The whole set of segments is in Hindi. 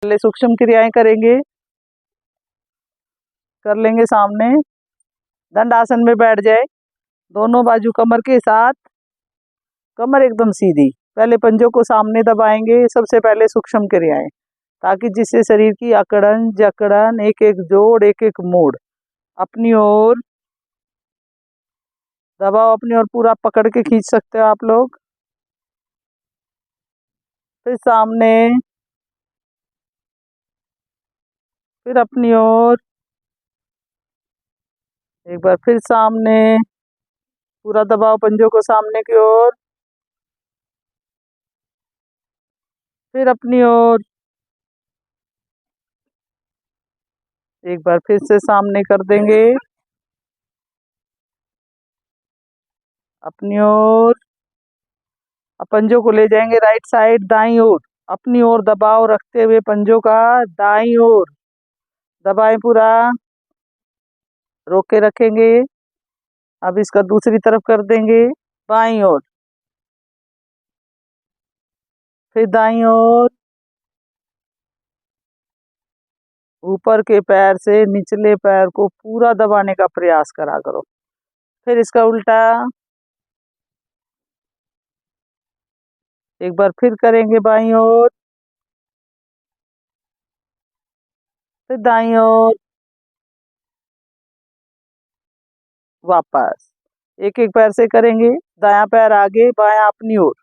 पहले सूक्ष्म क्रियाएं करेंगे। कर लेंगे सामने। दंडासन में बैठ जाए, दोनों बाजू कमर के साथ, कमर एकदम सीधी। पहले पंजों को सामने दबाएंगे, सबसे पहले सूक्ष्म क्रियाएं, ताकि जिससे शरीर की अकड़न जकड़न, एक एक जोड़, एक एक मोड़ अपनी ओर दबाओ, अपनी ओर पूरा पकड़ के खींच सकते हो आप लोग। फिर सामने, फिर अपनी ओर, एक बार फिर सामने, पूरा दबाओ पंजों को सामने की ओर, फिर अपनी ओर, एक बार फिर से सामने कर देंगे, अपनी ओर। अब पंजों को ले जाएंगे राइट साइड दाईं ओर, अपनी ओर दबाव रखते हुए पंजों का दाईं ओर दबाएं पूरा, रोक के रखेंगे। अब इसका दूसरी तरफ कर देंगे, बाईं ओर, फिर दाईं ओर। ऊपर के पैर से निचले पैर को पूरा दबाने का प्रयास करा करो। फिर इसका उल्टा, एक बार फिर करेंगे बाईं ओर, फिर दाईं ओर, वापस। एक एक पैर से करेंगे। दायां पैर आगे, बायां अपनी ओर,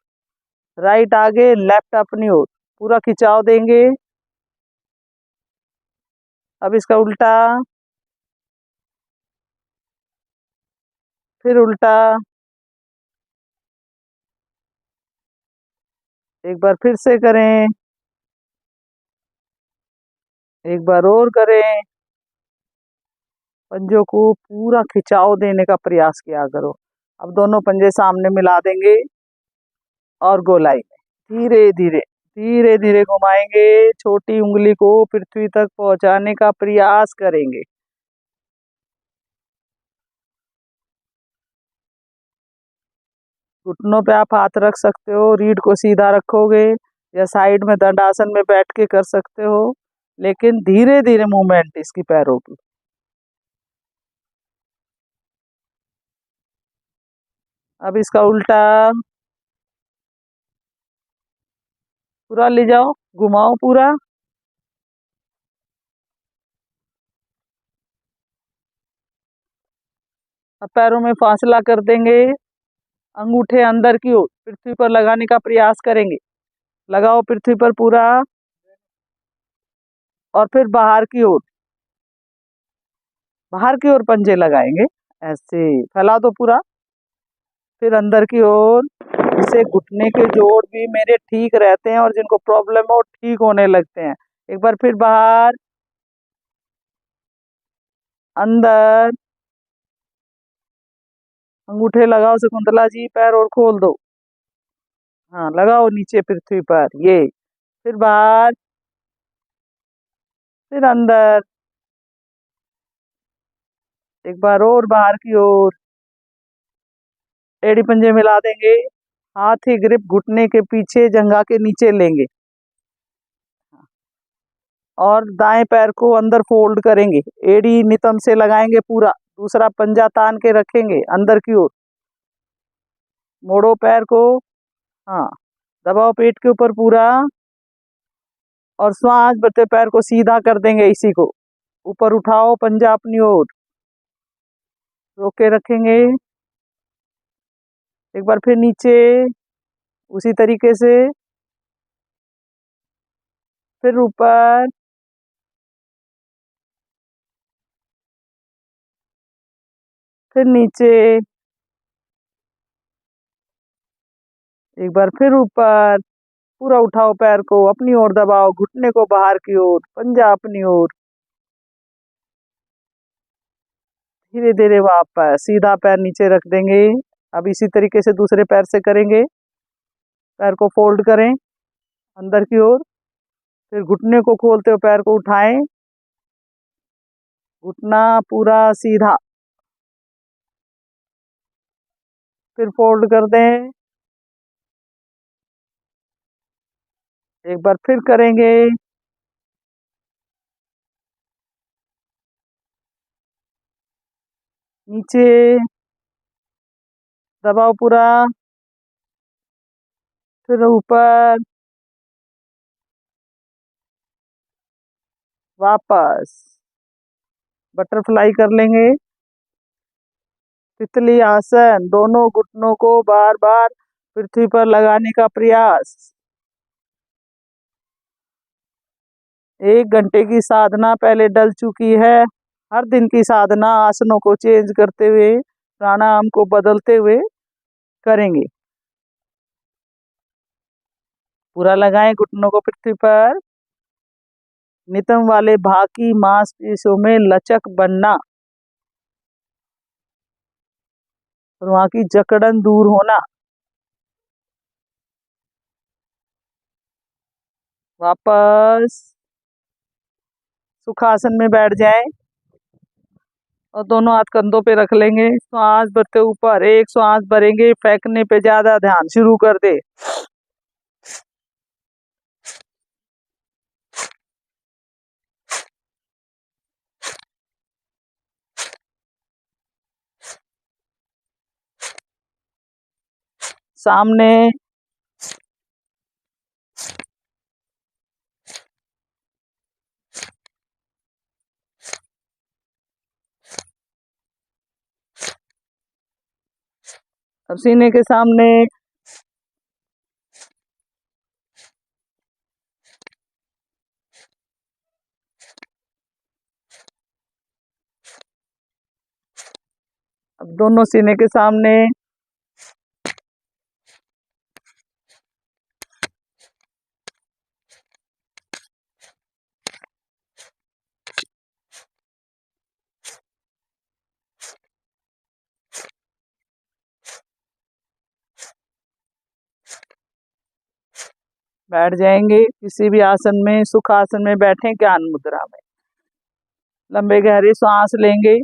राइट आगे, लेफ्ट अपनी ओर, पूरा खिंचाव देंगे। अब इसका उल्टा, फिर उल्टा, एक बार फिर से करें, एक बार और करें। पंजों को पूरा खिंचाव देने का प्रयास किया करो। अब दोनों पंजे सामने मिला देंगे और गोलाई में धीरे धीरे, धीरे धीरे घुमाएंगे। छोटी उंगली को पृथ्वी तक पहुंचाने का प्रयास करेंगे। घुटनों पे आप हाथ रख सकते हो, रीढ़ को सीधा रखोगे, या साइड में दंडासन में बैठ के कर सकते हो, लेकिन धीरे धीरे मूवमेंट इसकी पैरों की। अब इसका उल्टा, पूरा ले जाओ, घुमाओ पूरा। अब पैरों में फासला कर देंगे, अंगूठे अंदर की ओर पृथ्वी पर लगाने का प्रयास करेंगे। लगाओ पृथ्वी पर पूरा, और फिर बाहर की ओर, बाहर की ओर पंजे लगाएंगे। ऐसे फैला दो पूरा, फिर अंदर की ओर। इससे घुटने के जोड़ भी मेरे ठीक रहते हैं, और जिनको प्रॉब्लम है वो ठीक होने लगते हैं। एक बार फिर बाहर, अंदर, अंगूठे लगाओ शकुंतला जी, पैर और खोल दो। हाँ, लगाओ नीचे पृथ्वी पर, ये। फिर बाहर, फिर अंदर, एक बार और बाहर की ओर। एड़ी पंजे मिला देंगे, हाथ ही ग्रिप घुटने के पीछे जंघा के नीचे लेंगे, और दाएं पैर को अंदर फोल्ड करेंगे। एड़ी नितंब से लगाएंगे पूरा, दूसरा पंजा तान के रखेंगे अंदर की ओर। मोड़ो पैर को, हाँ, दबाओ पेट के ऊपर पूरा, और श्वास भरते पैर को सीधा कर देंगे। इसी को ऊपर उठाओ, पंजा अपनी ओर, रोक के रखेंगे। एक बार फिर नीचे, उसी तरीके से, फिर ऊपर, फिर नीचे, एक बार फिर ऊपर। पूरा उठाओ पैर को, अपनी ओर दबाओ, घुटने को बाहर की ओर, पंजा अपनी ओर। धीरे धीरे वापस सीधा पैर नीचे रख देंगे। अब इसी तरीके से दूसरे पैर से करेंगे। पैर को फोल्ड करें अंदर की ओर, फिर घुटने को खोलते हुए पैर को उठाएं, घुटना पूरा सीधा, फिर फोल्ड कर दें। एक बार फिर करेंगे, नीचे दबाओ पूरा, फिर ऊपर, वापस बटरफ्लाई कर लेंगे। तितली आसन, दोनों घुटनों को बार बार पृथ्वी पर लगाने का प्रयास। 1 घंटे की साधना पहले डल चुकी है। हर दिन की साधना आसनों को चेंज करते हुए, प्राणायाम को बदलते हुए करेंगे। पूरा लगाएं घुटनों को पृथ्वी पर। नितंब वाले भाग की मांसपेशियों में लचक बनना और वहां की जकड़न दूर होना। वापस सुखासन में बैठ जाएं और दोनों हाथ कंधों पे रख लेंगे। श्वास भरते ऊपर, एक श्वास भरेंगे, फेंकने पे ज्यादा ध्यान। शुरू कर दे। सामने अब सीने के सामने। अब दोनों सीने के सामने। बैठ जाएंगे किसी भी आसन में। सुखासन में बैठे, ज्ञान मुद्रा में। लंबे गहरे श्वास लेंगे।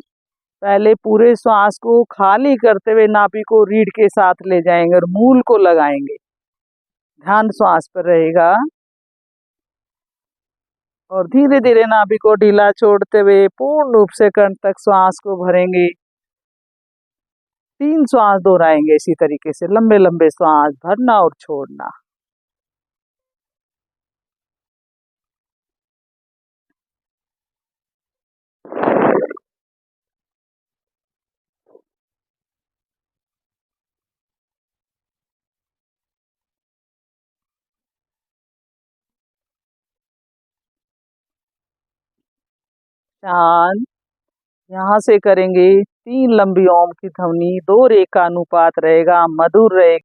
पहले पूरे श्वास को खाली करते हुए नाभि को रीढ़ के साथ ले जाएंगे और मूल को लगाएंगे। ध्यान श्वास पर रहेगा और धीरे धीरे नाभि को ढीला छोड़ते हुए पूर्ण रूप से कंठ तक श्वास को भरेंगे। 3 श्वास दोहराएंगे इसी तरीके से, लंबे लंबे श्वास भरना और छोड़ना। शांत। यहाँ से करेंगे 3 लंबी ओम की ध्वनि, 2 रेखा अनुपात रहेगा, मधुर रहेगा।